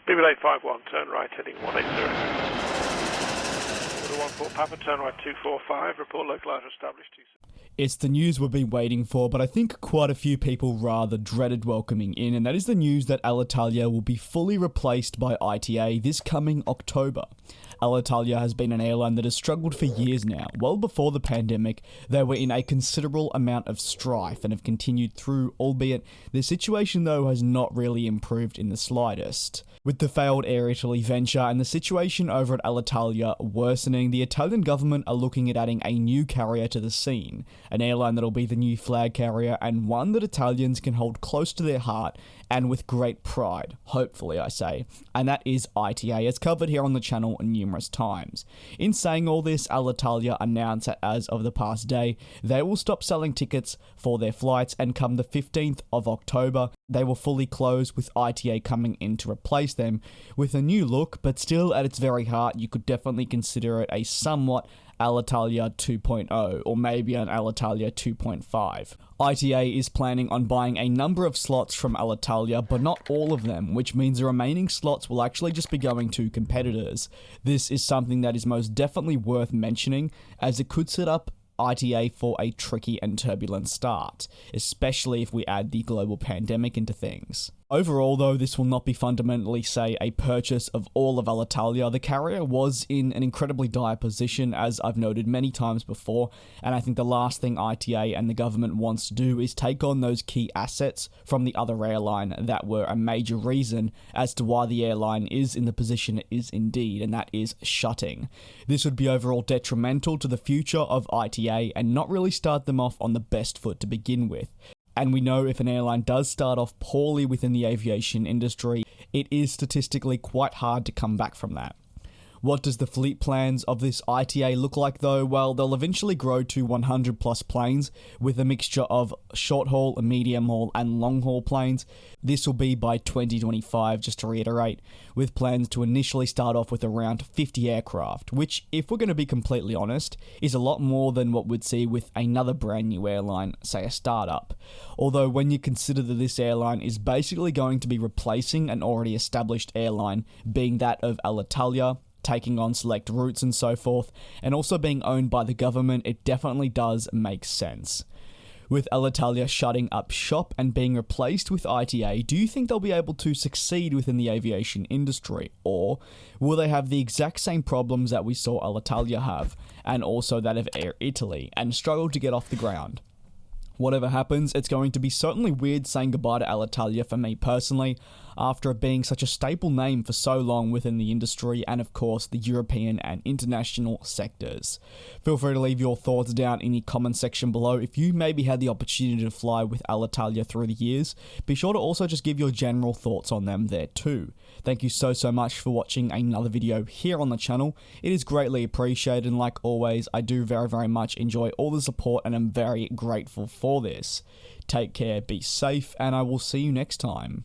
BB851, turn right, heading 180. Order 14 Papa, turn right 245, report localizer established 27. It's the news we've been waiting for, but I think quite a few people rather dreaded welcoming in, and that is the news that Alitalia will be fully replaced by ITA this coming October. Alitalia has been an airline that has struggled for years now. Well before the pandemic, they were in a considerable amount of strife and have continued through, albeit their situation though has not really improved in the slightest. With the failed Air Italy venture and the situation over at Alitalia worsening, the Italian government are looking at adding a new carrier to the scene, an airline that'll be the new flag carrier and one that Italians can hold close to their heart and with great pride, hopefully I say, and that is ITA, as covered here on the channel numerous times. In saying all this, Alitalia announced that as of the past day, they will stop selling tickets for their flights, and come the 15th of October, they will fully close, with ITA coming in to replace them with a new look, but still at its very heart, you could definitely consider it a somewhat Alitalia 2.0, or maybe an Alitalia 2.5. ITA is planning on buying a number of slots from Alitalia, but not all of them, which means the remaining slots will actually just be going to competitors. This is something that is most definitely worth mentioning, as it could set up ITA for a tricky and turbulent start, especially if we add the global pandemic into things. Overall though, this will not be fundamentally, say, a purchase of all of Alitalia. The carrier was in an incredibly dire position, as I've noted many times before, and I think the last thing ITA and the government wants to do is take on those key assets from the other airline that were a major reason as to why the airline is in the position it is indeed, and that is shutting. This would be overall detrimental to the future of ITA and not really start them off on the best foot to begin with. And we know if an airline does start off poorly within the aviation industry, it is statistically quite hard to come back from that. What does the fleet plans of this ITA look like though? Well, they'll eventually grow to 100 plus planes with a mixture of short haul, medium haul and long haul planes. This will be by 2025, just to reiterate, with plans to initially start off with around 50 aircraft, which, if we're going to be completely honest, is a lot more than what we'd see with another brand new airline, say a startup. Although when you consider that this airline is basically going to be replacing an already established airline, being that of Alitalia, taking on select routes and so forth, and also being owned by the government, it definitely does make sense. With Alitalia shutting up shop and being replaced with ITA, do you think they'll be able to succeed within the aviation industry? Or will they have the exact same problems that we saw Alitalia have, and also that of Air Italy, and struggle to get off the ground? Whatever happens, it's going to be certainly weird saying goodbye to Alitalia for me personally, after it being such a staple name for so long within the industry and of course the European and international sectors. Feel free to leave your thoughts down in the comment section below. If you maybe had the opportunity to fly with Alitalia through the years, be sure to also just give your general thoughts on them there too. Thank you so much for watching another video here on the channel. It is greatly appreciated, and like always, I do very much enjoy all the support and I'm very grateful for this. Take care, be safe, and I will see you next time.